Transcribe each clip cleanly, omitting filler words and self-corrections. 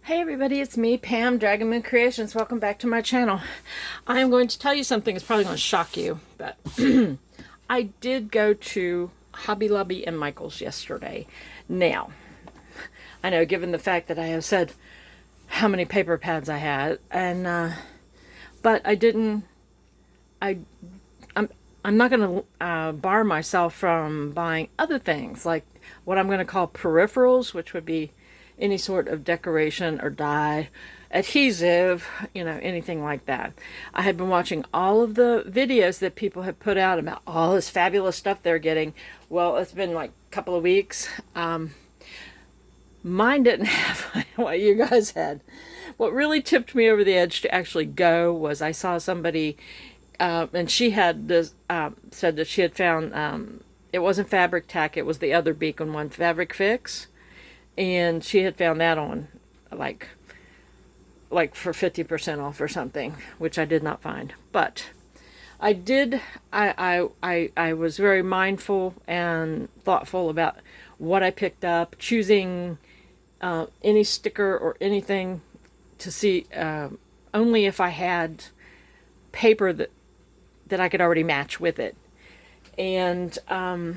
Hey everybody, it's me, Pam, Dragon Moon Creations. Welcome back to my channel. I am going to tell you something that's probably going to shock you, but I did go to Hobby Lobby and Michael's yesterday. Now, I know given the fact that I have said how many paper pads I had, but I didn't, I, I'm not going to bar myself from buying other things, like what I'm going to call peripherals, which would be any sort of decoration or dye, adhesive, anything like that. I had been watching all of the videos that people have put out about all this fabulous stuff they're getting. Well, it's been like a couple of weeks. Mine didn't have what you guys had. What really tipped me over the edge to actually go was I saw somebody, and she had this, said that she had found, it wasn't Fabric Tack, it was the other Beacon one, Fabric Fix. And she had found that on like for 50% off or something, which I did not find. But I did, I was very mindful and thoughtful about what I picked up, choosing any sticker or anything to see only if I had paper that I could already match with it. And of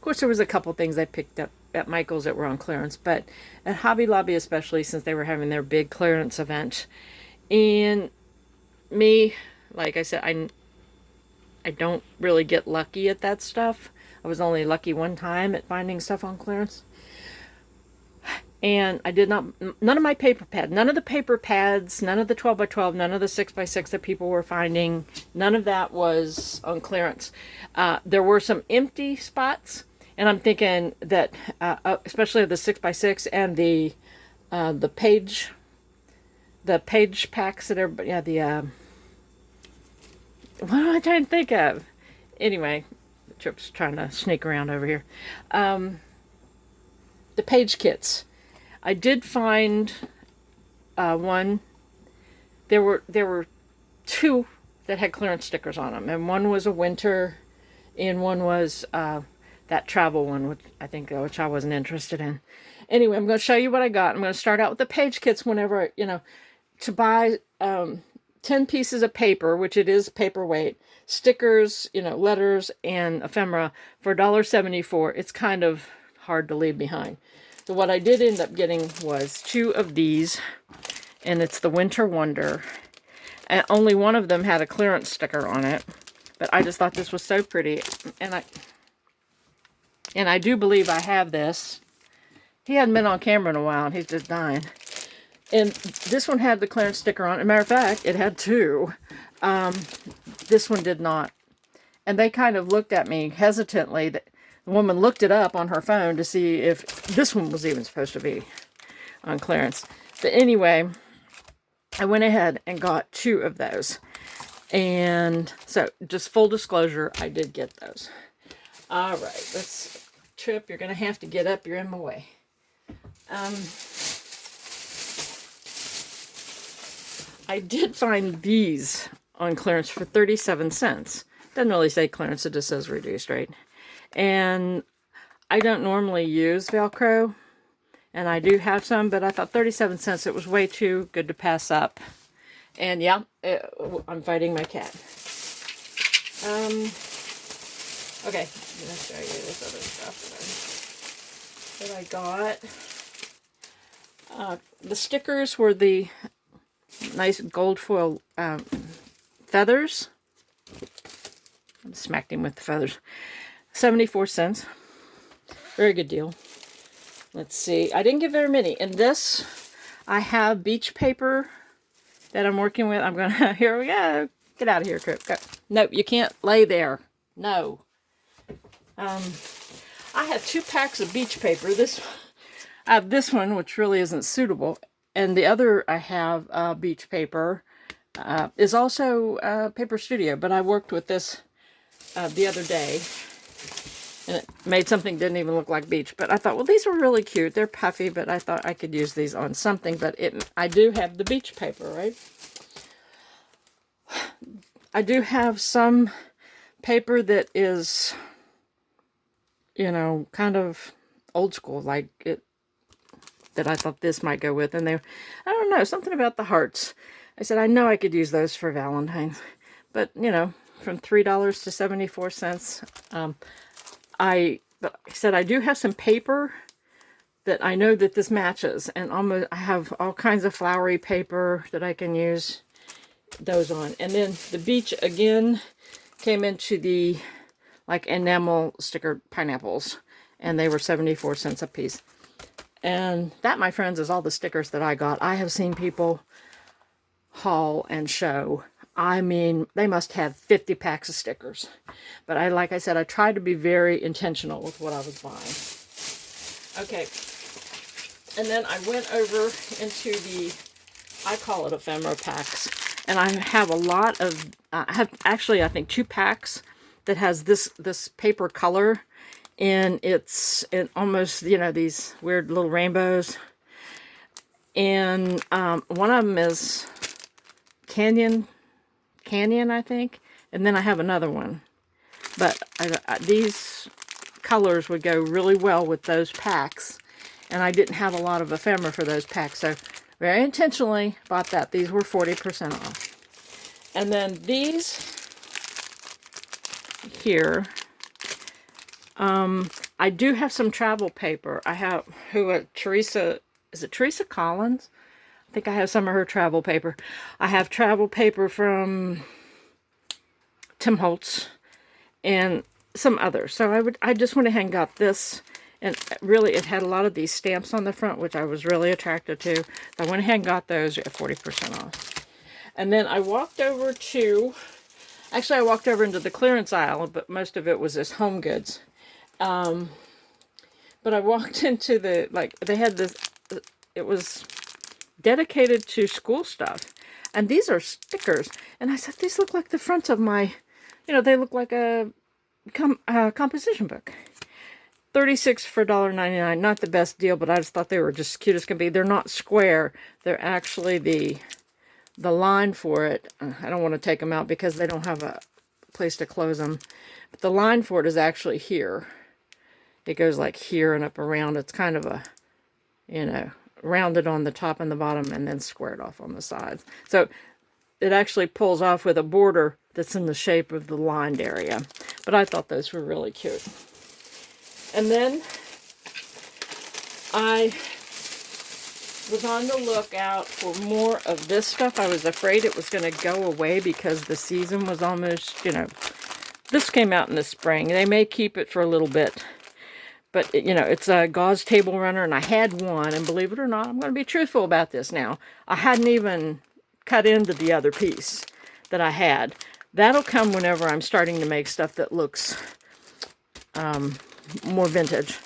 course there was a couple things I picked up at Michael's that were on clearance, but at Hobby Lobby especially, since they were having their big clearance event. And me, like I said, I don't really get lucky at that stuff. I was only lucky one time at finding stuff on clearance. And I did not, none of my paper pads, none of the paper pads, none of the 12 by 12, none of the 6 by 6 that people were finding, none of that was on clearance. There were some empty spots, and I'm thinking that, especially the 6 by 6 and the page packs that everybody, what am I trying to think of? Anyway, Trip's trying to sneak around over here. The page kits. I did find one. There were two that had clearance stickers on them, and one was a winter, and one was that travel one, which I wasn't interested in. Anyway, I'm going to show you what I got. I'm going to start out with the page kits. Whenever to buy 10 pieces of paper, which it is paperweight, stickers, letters, and ephemera for $1.74. It's kind of hard to leave behind. So what I did end up getting was two of these, and it's the Winter Wonder. And only one of them had a clearance sticker on it, but I just thought this was so pretty, and I do believe I have this. He hadn't been on camera in a while, and he's just dying. And this one had the clearance sticker on it. As a matter of fact, it had two. This one did not. And they kind of looked at me hesitantly. The woman looked it up on her phone to see if this one was even supposed to be on clearance. But anyway, I went ahead and got two of those. And so, just full disclosure, I did get those. All right, Trip, you're going to have to get up. You're in my way. I did find these on clearance for 37 cents. Doesn't really say clearance, it just says reduced rate. And I don't normally use Velcro, and I do have some, but I thought 37 cents, it was way too good to pass up. And yeah, I'm fighting my cat. Okay, I'm going to show you this other stuff that I got. The stickers were the nice gold foil feathers. I smacked him with the feathers. 74 cents. Very good deal. Let's see. I didn't get very many. In this, I have beach paper that I'm working with. I'm going to... Here we go. Get out of here, Trip. Go. Nope, you can't lay there. No. I have 2 packs of beach paper. I have this one, which really isn't suitable. And the other I have beach paper is also Paper Studio. But I worked with this the other day. And it made something that didn't even look like beach. But I thought, well, these were really cute. They're puffy, but I thought I could use these on something. But I do have the beach paper, right? I do have some paper that is, kind of old school. Like that I thought this might go with. And they, I don't know, something about the hearts. I said, I know I could use those for Valentine's. But, you know, from $3 to 74 cents. But I said, I do have some paper that I know that this matches. And I have all kinds of flowery paper that I can use those on. And then the beach, again, came into the, like, enamel sticker pineapples. And they were 74 cents a piece. And that, my friends, is all the stickers that I got. I have seen people haul and show. I mean, they must have 50 packs of stickers. But like I said, I tried to be very intentional with what I was buying. Okay. And then I went over into the, I call it ephemera packs. And I have a lot of, I have actually, I think, 2 packs that has this paper color. And it's almost, you know, these weird little rainbows. And one of them is Canyon, I think. And then I have another one. But these colors would go really well with those packs. And I didn't have a lot of ephemera for those packs. So very intentionally bought that. These were 40% off. And then these here, I do have some travel paper. I have, Teresa, is it Teresa Collins? I think I have some of her travel paper. I have travel paper from Tim Holtz and some others. So I just went ahead and got this. And really, it had a lot of these stamps on the front, which I was really attracted to. So I went ahead and got those at 40% off. And then I walked over to, actually I walked over into the clearance aisle, but most of it was this home goods. But I walked into the, like, they had this, it was dedicated to school stuff. And these are stickers. And I said, these look like the fronts of my, you know, they look like a composition book. 36 for $1.99. Not the best deal, but I just thought they were just cute as can be. They're not square. They're actually the line for it. I don't want to take them out because they don't have a place to close them. But the line for it is actually here. It goes like here and up around. It's kind of a, you know, rounded on the top and the bottom and then squared off on the sides. So it actually pulls off with a border that's in the shape of the lined area. But I thought those were really cute. And then I was on the lookout for more of this stuff. I was afraid it was going to go away because the season was almost, you know, this came out in the spring. They may keep it for a little bit. But, you know, it's a gauze table runner, and I had one. And believe it or not, I'm going to be truthful about this now. I hadn't even cut into the other piece that I had. That'll come whenever I'm starting to make stuff that looks more vintage.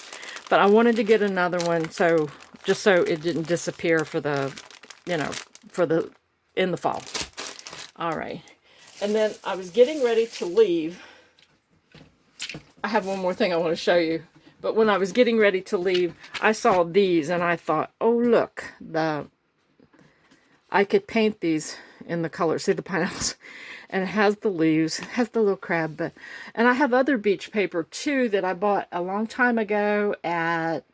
But I wanted to get another one, so just so it didn't disappear for the, you know, in the fall. All right. And then I was getting ready to leave. I have one more thing I want to show you. But when I was getting ready to leave, I saw these and I thought, oh, look, I could paint these in the color. See the pineapples? And it has the leaves, it has the little crab. And I have other beach paper too that I bought a long time ago at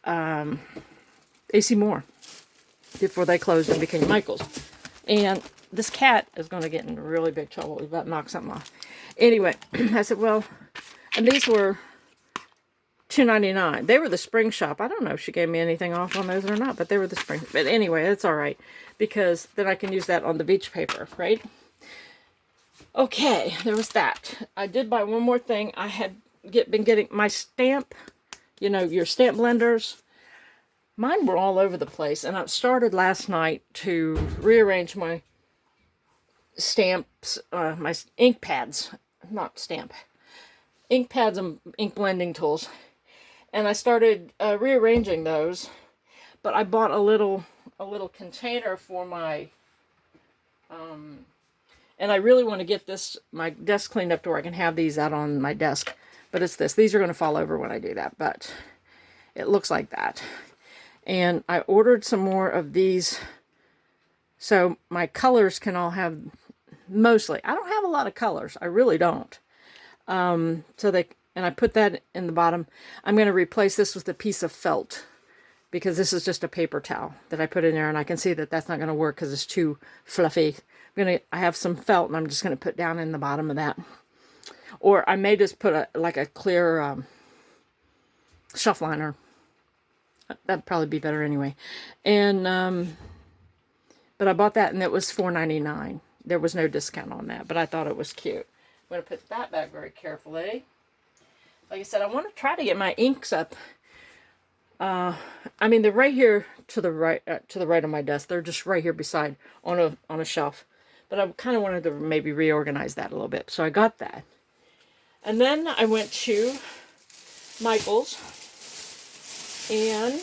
AC Moore before they closed and became Michael's. And this cat is going to get in really big trouble. He's about to knock something off. Anyway, I said, well, and these were $2.99. They were the spring shop. I don't know if she gave me anything off on those or not, but they were the spring. But anyway, it's all right because then I can use that on the beach paper, right? Okay, there was that. I did buy one more thing. I had been getting my stamp, you know, your stamp blenders. Mine were all over the place, and I started last night to rearrange my stamps, my ink pads, not stamp, ink pads and ink blending tools. And I started rearranging those, but I bought a little container for my, and I really want to get my desk cleaned up to where I can have these out on my desk. But it's this. These are going to fall over when I do that, but it looks like that. And I ordered some more of these so my colors can all have, mostly. I don't have a lot of colors. I really don't. And I put that in the bottom. I'm going to replace this with a piece of felt because this is just a paper towel that I put in there, and I can see that that's not going to work because it's too fluffy. I have some felt, and I'm just going to put down in the bottom of that. Or I may just put a clear shelf liner. That'd probably be better anyway. And but I bought that, and it was $4.99. There was no discount on that, but I thought it was cute. I'm going to put that back very carefully. Like I said, I want to try to get my inks up. I mean, they're right here to the right of my desk. They're just right here beside on a shelf. But I kind of wanted to maybe reorganize that a little bit. So I got that. And then I went to Michael's, and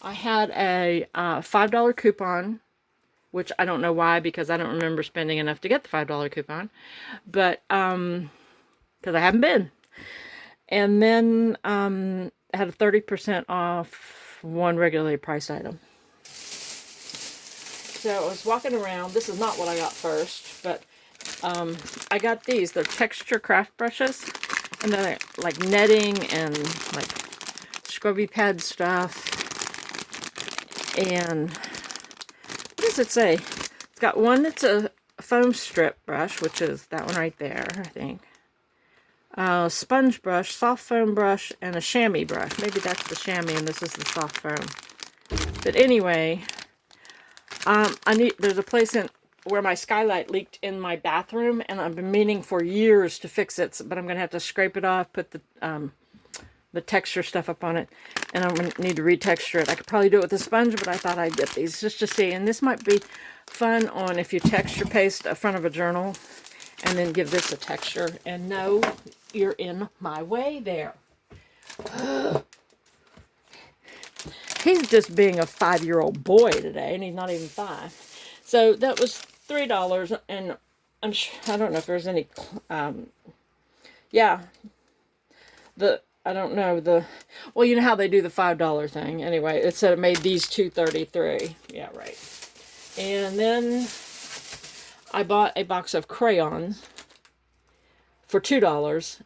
I had a $5 coupon, which I don't know why, because I don't remember spending enough to get the $5 coupon, but because I haven't been. And then I had a 30% off one regularly priced item. So I was walking around. This is not what I got first, but I got these. They're texture craft brushes, and they're like netting and like scrubby pad stuff. And what does it say? It's got one that's a foam strip brush, which is that one right there, I think. Sponge brush, soft foam brush, and a chamois brush. Maybe that's the chamois and this is the soft foam. But anyway, there's a place where my skylight leaked in my bathroom, and I've been meaning for years to fix it, but I'm going to have to scrape it off, put the texture stuff up on it, and I'm going to need to retexture it. I could probably do it with a sponge, but I thought I'd get these just to see. And this might be fun on if you texture paste a front of a journal and then give this a texture. And no, you're in my way there. He's just being a 5-year-old boy today, and he's not even 5. So that was $3, and I'm sure, I don't know if there's any, yeah, I don't know, well, you know how they do the $5 thing. Anyway, it said it made these $2.33. Yeah, right. And then I bought a box of crayons for $2,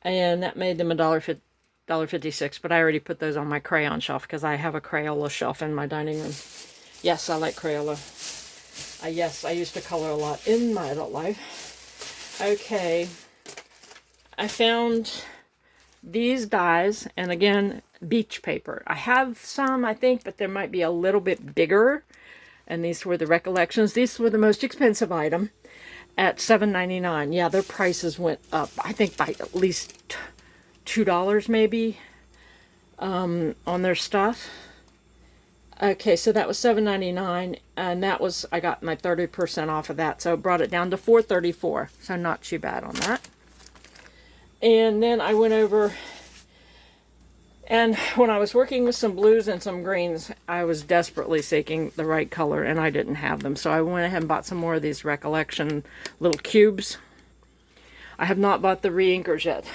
and that made them $1.56, but I already put those on my crayon shelf because I have a Crayola shelf in my dining room. Yes, I like Crayola. Yes, I used to color a lot in my adult life. Okay, I found these dies, and again, beach paper. I have some, I think, but there might be a little bit bigger, and these were the Recollections. These were the most expensive item at $7.99. Yeah, their prices went up, I think, by at least $2 maybe on their stuff. Okay, so that was $7.99, and that was, I got my 30% off of that, so it brought it down to $4.34, so not too bad on that. And then I went over, and when I was working with some blues and some greens, I was desperately seeking the right color, and I didn't have them, so I went ahead and bought some more of these Recollection little cubes. I have not bought the re-inkers yet.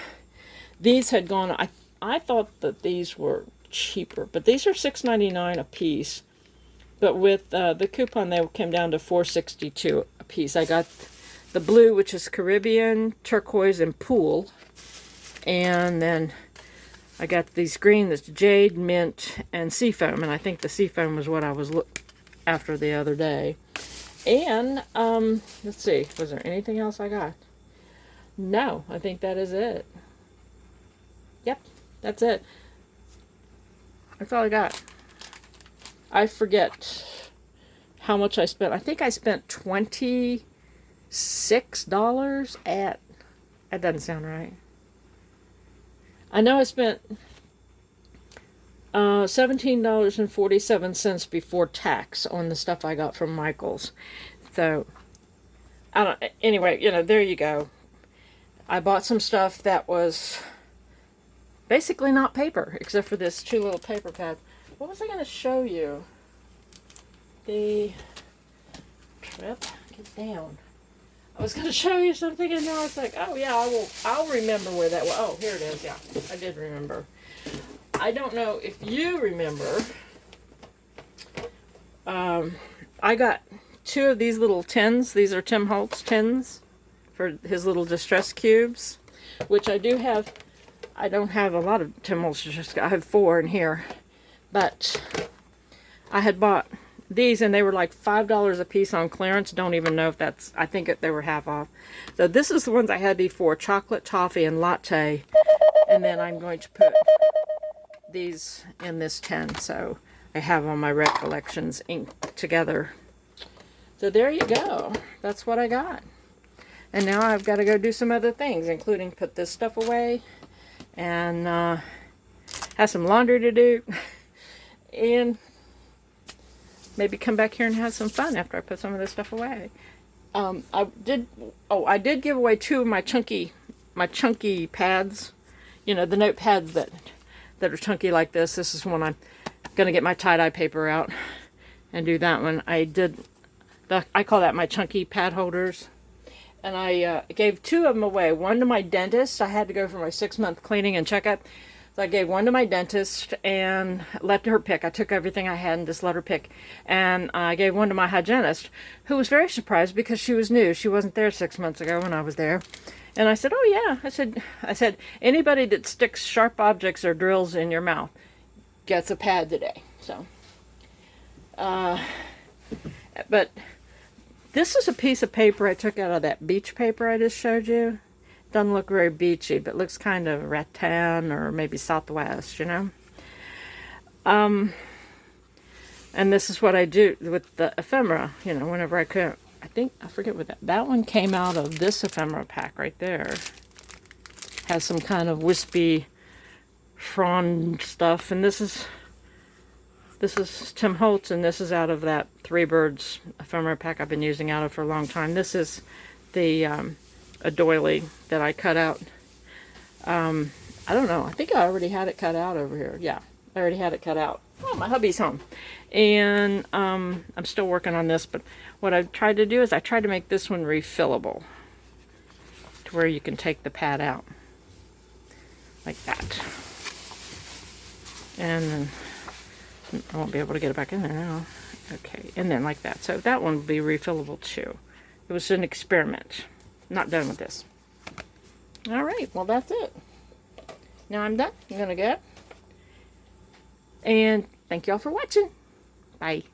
These had gone, I thought that these were cheaper, but these are $6.99 a piece, but with the coupon they came down to $4.62 a piece. I got the blue, which is Caribbean, turquoise, and pool, and then I got these green, that's jade, mint, and seafoam, and I think the seafoam was what I was after the other day. And let's see, was there anything else I got? No, I think that is it. Yep, that's it. That's all I got. I forget how much I spent. I think I spent $26 at... That doesn't sound right. I know I spent $17.47 before tax on the stuff I got from Michael's. So, I don't... Anyway, you know, there you go. I bought some stuff that was basically not paper, except for this 2 little paper pads. What was I going to show you? The trip? Get down. I was going to show you something, and now it's like, oh yeah, I'll remember where that was. Oh, here it is. Yeah, I did remember. I don't know if you remember. I got 2 of these little tins. These are Tim Holtz tins for his little distress cubes, which I do have. I don't have a lot of Tim Holtz distress. I have 4 in here, But I had bought these and they were like $5 a piece on clearance. Don't even know if that's, I think they were half off. So this is the ones I had before, chocolate, toffee, and latte. And then I'm going to put these in this tin. So I have all my recollections inked together. So there you go. That's what I got. And now I've got to go do some other things, including put this stuff away and have some laundry to do. And maybe come back here and have some fun after I put some of this stuff away. I did give away two of my chunky pads. You know, the note pads that are chunky like this. This is one I'm going to get my tie-dye paper out and do that one. I call that my chunky pad holders. And I gave two of them away. One to my dentist. I had to go for my 6-month cleaning and checkup. So I gave one to my dentist and let her pick. I took everything I had and just let her pick. And I gave one to my hygienist, who was very surprised because she was new. She wasn't there 6 months ago when I was there. And I said, oh yeah. I said, anybody that sticks sharp objects or drills in your mouth gets a pad today. So, but this is a piece of paper I took out of that beach paper I just showed you. Doesn't look very beachy, but looks kind of rattan or maybe Southwest, you know. And this is what I do with the ephemera, you know, whenever I could. I forget what that one came out of this ephemera pack right there. Has some kind of wispy frond stuff, and this is Tim Holtz, and this is out of that Three Birds ephemera pack I've been using out of for a long time. This is the a doily that I cut out. I don't know. I think I already had it cut out over here. Yeah, I already had it cut out. Oh, my hubby's home. And I'm still working on this, but what I've tried to do is I tried to make this one refillable to where you can take the pad out like that. And then I won't be able to get it back in there now. Okay, and then like that. So that one will be refillable too. It was an experiment. Not done with this. All right, well that's it. Now I'm done. I'm gonna go. And thank you all for watching. Bye.